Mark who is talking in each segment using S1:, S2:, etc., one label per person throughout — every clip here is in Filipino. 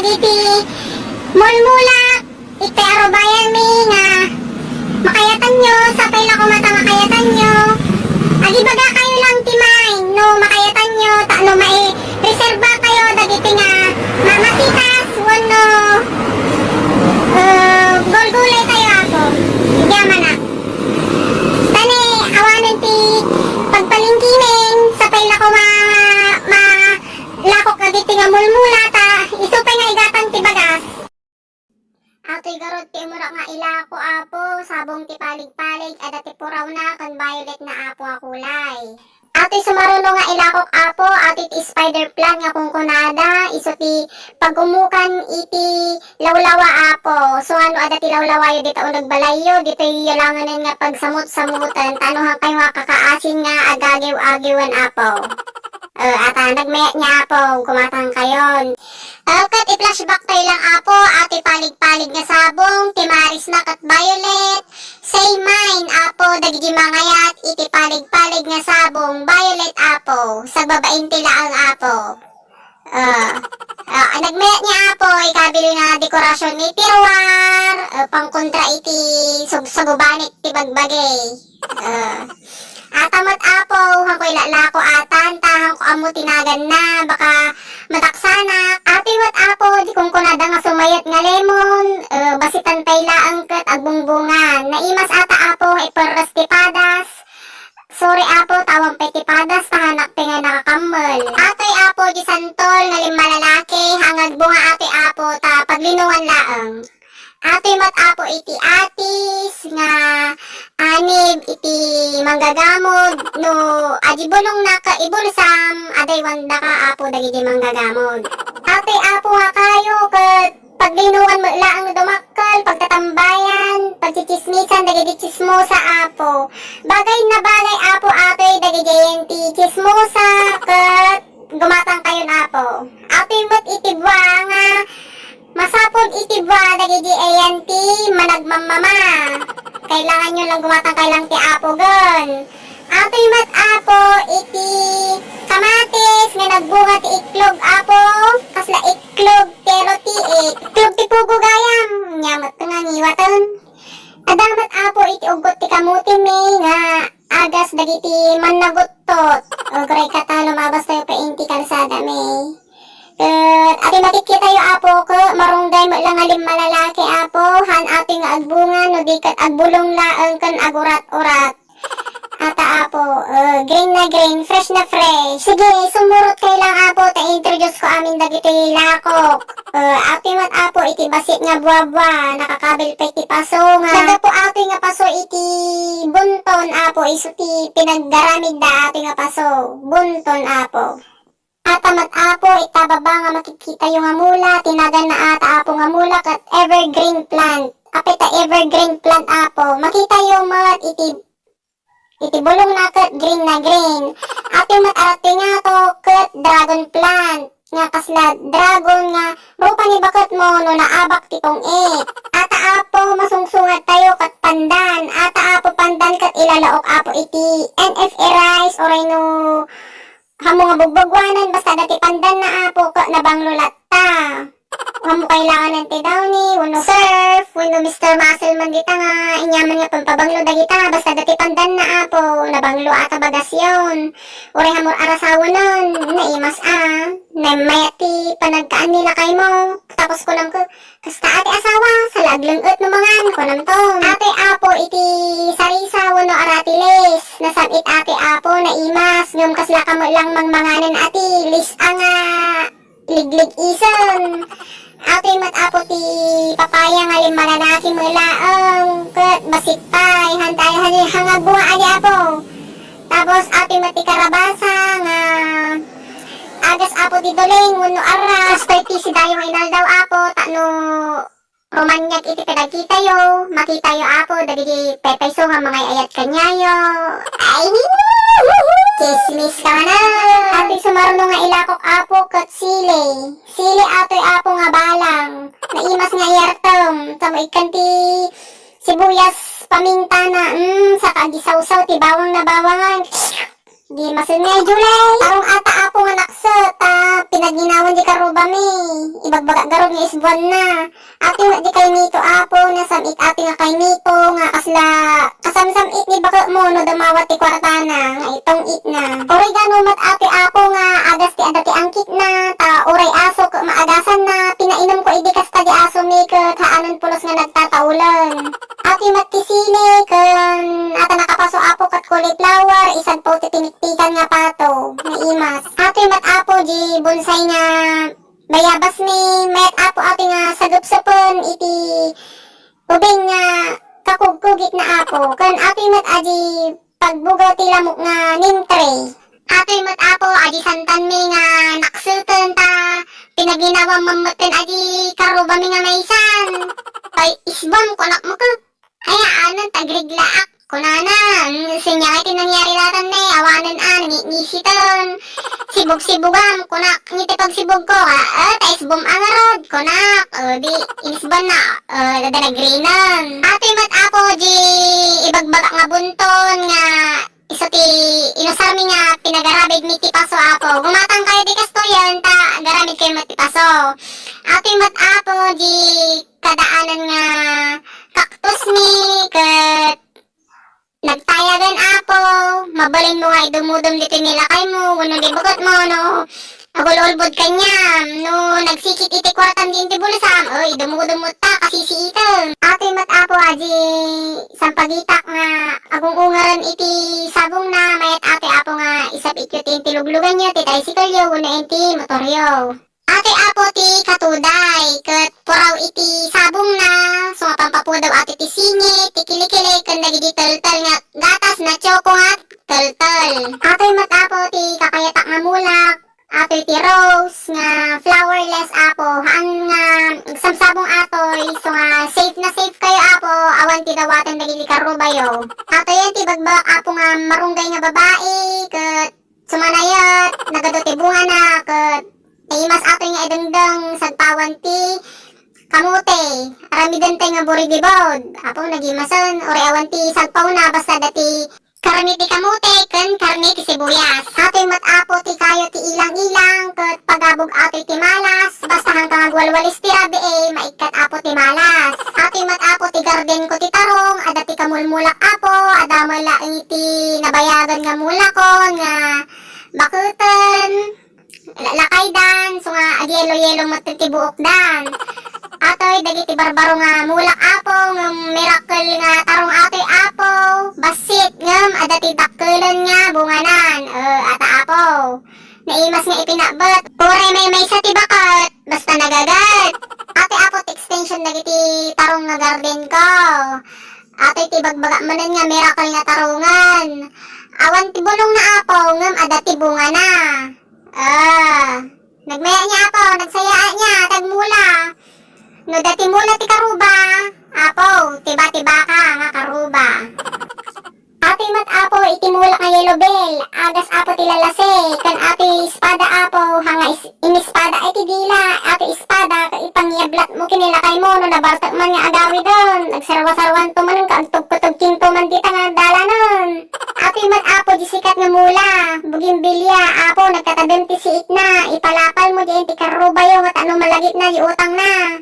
S1: dagiti mulmulak iti arubayan mi nga makayatan nyo sapay na kumata makayatan nyo agibaga kayo lang timay no makayatan nyo no mai reserva kayo dagiti nga mamasitas wano gulgulay tayo ako yaman na tani awanan ti pagpalingkining sapay na ko lakok agiti nga mulmula ta isupay nga igatang ti bagas ato'y garot ti mura nga ilako apo sabong ti palig-palig ada ti puraw na kan violet na apo a kulay ato'y sumaruno nga ilakok apo ati ti spider plant nga kung kunada iso ti pagumukan iti lawlawa apo so ano ada ti lawlawa yo dito nagbalayo dito yalanganan nga pagsamut-samutan tanuhan kayo nga kakaasin nga agagiw-agiwan apo ata nagmayat niya apo kumatang kayon kat i-flashback tayo lang apo ati palig-palig nga sabong timaris na kat violet say mine apo dagiti mangayat iti palig-palig nga sabong violet apo sa babain tila ang apo nagmayat niya apo ikabili nga dekorasyon ni pirwar pangkontra iti sugubanit ti bagbagay atamat apo hangkoy lalako atan tahang ko amo tinagan na baka mataksana atiwat apo di kong kunada nga sumayat nga lemon basitan tay laang ket agbungbungan naimas ata apo iperres tipadas sorry apo tawang petipadas tahanak te nga nakakambal atoy apo di santol nga limalalaki hangag bunga ati apo ta paglinungan laang atoy mat apo iti atis nga anib iti manggagamod no adibulong naka ibulsam aday wanda ka apo dagiti manggagamod atoy apo nga kayo ket paglinuan mo laang dumakkel pagtatambayan pagchichismisan dagiti chismosa apo bagay na bagay apo atoy dagiti chismosa ket gumatang kayo apo atoy mat itibwa nga masapod itibwa dagiti ayanti managmamama kailangan nyo lang gumatang kailang ti apo gon ato'y mat apo iti kamatis nga nagbunga ti iklog apo kasla iklog pero ti iklog ti pugo gayam nyamat ka nga ngiwatan adamat apo iti ugot ti kamuti mi nga agas dagiti mannaguttot gray kata lumabas tayo pa inti kalsada mi ati makikita yu apo ko marunggay mo lang alim malalaki apo han ati nga agbunga no dikat agbulong laang kan agurat-urat ata apo green na green fresh na fresh sige sumurot kay lang apo ta introduce ko amin dagiti lakok ati mat apo iti basit nga buwa-buwa nakakabil pa iti paso nga daga po ati nga paso iti bunton apo iso ti pinagdaramid da ati nga paso bunton apo atamat apo itababa nga makikita yung nga mula tinagan na ata apo nga mula kat evergreen plant apita evergreen plant apo makita yung mat iti bulong na kat green na green ati mat arati nga to kat dragon plant nga kasla dragon nga rupa ni bakat mo no naabak titong ata apo masungsungat tayo kat pandan ata apo pandan kat ilalaok apo iti NFA rice or no hamo nga bugbugwanan basta dati pandan na apo ka nabanglo latta hamo kailangan ng tidaw ni wano surf wano Mr. Muscle man dita nga inyaman nga pampabanglo dagita basta dati pandan na apo nabanglo ata bagas yun uri hamo arasawa nun naimas na mayati panagkaan nila kay mo tapos ko lang ko kasta ati asawa sa laglangot no mga ko nam to ate apo iti sarisa wano aratiles nasabit ate apo na imas ngam kasla kamo lang mangmanganan ati lis nga liglig ison ate mat apo ti papaya nga limananaki mo laang ket basit pay hantay hangag bunga adi apo tapos ate mat ti karabasa nga agas apo ti doleng wano aras 30 si dayo inaldaw apo tano romanyak iti pinagkita yo makita yo apo dagiti pepayso nga mga ayat kanyayo ay chismis ka na ati sumaruno nga ilakok apo kat sili ato'y apo nga balang naimas nga yartom tamo ikanti sibuyas paminta na sa kagisaw-saw ti bawang na bawangan di masin nga Julay arong ata apo nga naksot pinaginawan di karuba karuba mi. Ibagbaga garod nga isbuan na. Ate nga di kay nito apo, nasamit ate nga kay nito, nga kasla, kasamsamit ni baka mo, no damawat ti kwartana, nga itong it na. Oray ganumat ate apo nga, agas ti adati angkit na, ta oray aso, maagasan na, pinainom ko idikas ta di aso mi, kat haanan pulos nga nagtataulan. Ate matisili, kan ata nakapaso apo kat cauliflower, isad po titiniktikan nga pato, nga imas. Ate mat apo, di bonsai nga, bayabas ni met apo ate nga sagup-sapon iti ubing nga kakugkugit na apo kan ate met aji pagbugaw ti lamok nga nintre ate met apo aji santan mi nga naksulten ta pinaginawa mamuten aji karuba mi nga maisan ay isbam konak mo ka hayaan tagriglaak kunanan sinya iti nangyari latan ne awanan ngisiton sibog-sibugam kunak ngiti pagsibog ko taisbom angarod kunak di inisban na dadanagrinan ate mat apo di ibagbaga nga bunton nga isa ti inusarmi nga pinagarabid mi ti paso apo gumatang kayo di kastoyan ta garamid kayo mat ti paso ate mat apo di kadaanan nga kaktus mi kat nagtayagan apo, mabalin mo nga idumudum dito nilakay mo, wano di bukat mo, no? Agulolbod kanya, no? Nagsikit iti kwartan din ti bulasam, oy, dumudum mo ta, kasi siitan. Ate mat apo, aji, sampagitak nga, agong ungaran iti sabong na, mayat ate apo nga, isap ikyo ti luglugan nyo, ti tricycle yo, wano iti motoryo. Ate apo ti katuday, kat puraw iti sabong na, so pampapo daw ate ti singit, ti kilikili, kan nagigi tal-tal nga gatas na choco nga tal-tal. Ate mat apo ti kakayatak nga mulak, ate ti rose nga flowerless apo, haan nga samsabong atoy, so nga safe na safe kayo apo, awan ti dawatan nagigi karubayo. Ate yan ti bagbak apo nga marunggay nga babae, kat sumanayat, nagado ti bunga na, kat imas ato nga idengdeng sagpawan ti kamote. Aramidan tayo nga buridibod. Apo nagimasan. Ore awan ti sagpaw na basta dati karni ti kamote ken karni ti sibuyas. Ato mat apo ti kayo ti ilang-ilang ket pagabog ato ti malas. Basta hanggang agwalwalis ti rabi maikat apo ti malas. Ato mat apo ti garden ko ti tarong. Ada ti kamulmulak apo. Ada malaing ti nabayagan nga mulakon nga bakuten. Lakay dan, so nga agyelo-yelo mo ti buok dan. Atoy, dagiti barbaro nga mulak apo, nga miracle nga tarong atoy apo. Basit ngam, adati dakkelan nga bunganan, ata apo. Naimas nga ipinabat, pure may sa tibakat, basta nagagat. Ate apo, ti extension dagiti tarong nga garden ko. Atoy, ti bagbaga manan nga miracle nga tarungan. Awan ti bulong na apo, ngam adati bunga na. Nagmaya niya apo, nagsayaan niya, tagmula. No dati mula ti karuba, apo, tiba-tiba ka nga karuba. Ate mat apo, itimula nga yellow bell, agas apo ti lalase, kan ate espada apo, hanga inispada iti dila, ate espada, ipangyablat mo kinilakay mo, no nabartak man nga agawi doon, nagsarwa-sarwan to man, kaagtog-kutog kinto man dita nga dalanon. Ate mat apo, di sikat nga mula, bugimbilya, apo, nagkatabim ti siit na, ipalapal mo di ti karuba yung at ano malagit na, di utang na.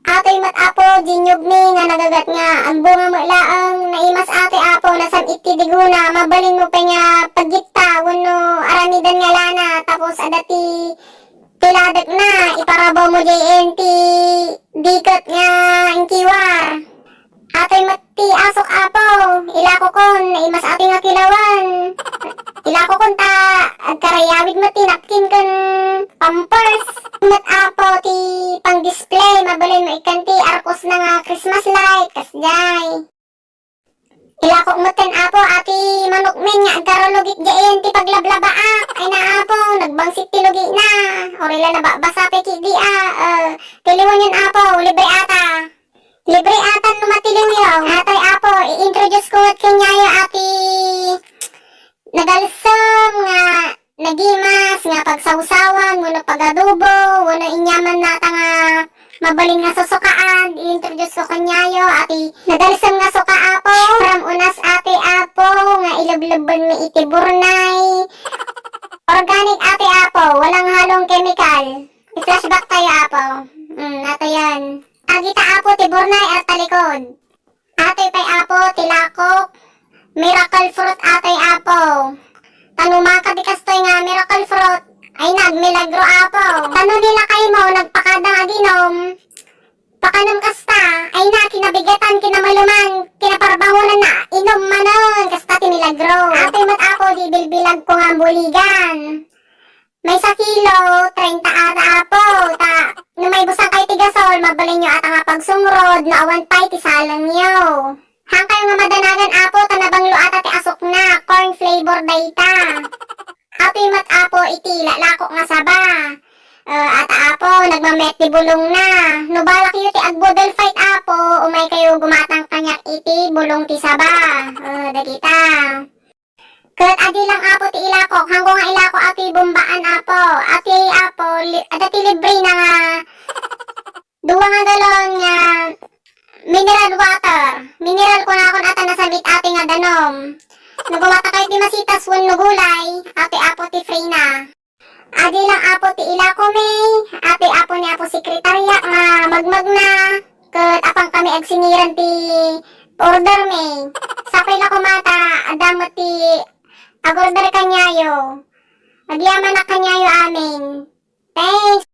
S1: Ate mat apo, jinyog mi nga nagagat nga, ang bunga mo laang, naimas ate apo, nasan iti diguna, mabalin mo pa nga paggita, wano aramidan nga lana, tapos adati tiladak na, iparabaw mo di dikot nga inkiwar. Ate mat ti asok apo, ilako kon, naimas ate nga kilawan. Ilako kon ta, agkarayawid mo ti napkin kon pampers. Mat apo ti pang-display, mabalin mo ikanti, arkos na nga Christmas light, kasjay. Ilako mo ten apo, ati manok men nga agkarologit jain ti paglablabaak. Ay na apo, nagbangsit ti lugi na. Orila na basa pe ki di tiliwan yun apo, libre ata. Libre atan numatiliw yung. Atay apo, i-introduce ko at kanyayo ati nagalsam nga nagimas nga pagsawsawan, wano pagadubo, wano inyaman nata nga mabaling nga susukaan, i-introduce ko kanyayo ati nagalsam nga suka apo, from unas ate apo, nga ilablaban mi iti burnay. Organic ate apo, walang halong chemical. Ito Flashback tayo, apo. Nato yan. Agita, apo, ti Bornay at talikod. Atoy pay, apo, tilakok. Miracle fruit, atoy, apo. Tanumaka di kastoy nga miracle fruit. Ay nagmilagro, apo. Tano nila kay mo, nagpakadang aginom. Pakanam kasta, ay na, kinabigatan, kinamaluman, kinaparbangunan na, inom manon, kasta tinilagro. Atoy mat, apo, di bilbilag ko nga buligan. May sa kilo, 30 ata, apo. No may busang kay tigasol, mabalin nyo ata nga pagsungrod, na awan pa'y tisalan nyo. Hang kayo nga madanagan, apo, tanabanglo ata ti asok na, corn flavor dayta. Apoy mat, apo, itila, lako nga saba. Ata, apo, nagmamet ti bulong na. No balak yu ti agbodel fight, apo, umay kayo gumatang kanyak iti, bulong ti saba. Dagita. Kat adi lang, apo, ti ilakok, hanggang nga ilako ati bumbaan, apo. Ati, apo, adati libre na nga. Duwa nga galon nga mineral water. Mineral ko na akong ata nasamit ati nga danom. Nagumata kayo ti masitas wan no gulay. Ati, apo, ti free na. Adi lang, apo, ti ilako may. Ati, apo, ni apo sekretarya nga magmag na. Kat apang kami agsiniran ti order may. Sapay la kumata, adamot ti agorder kanyayo. Agyaman na kanyayo amin. Thanks.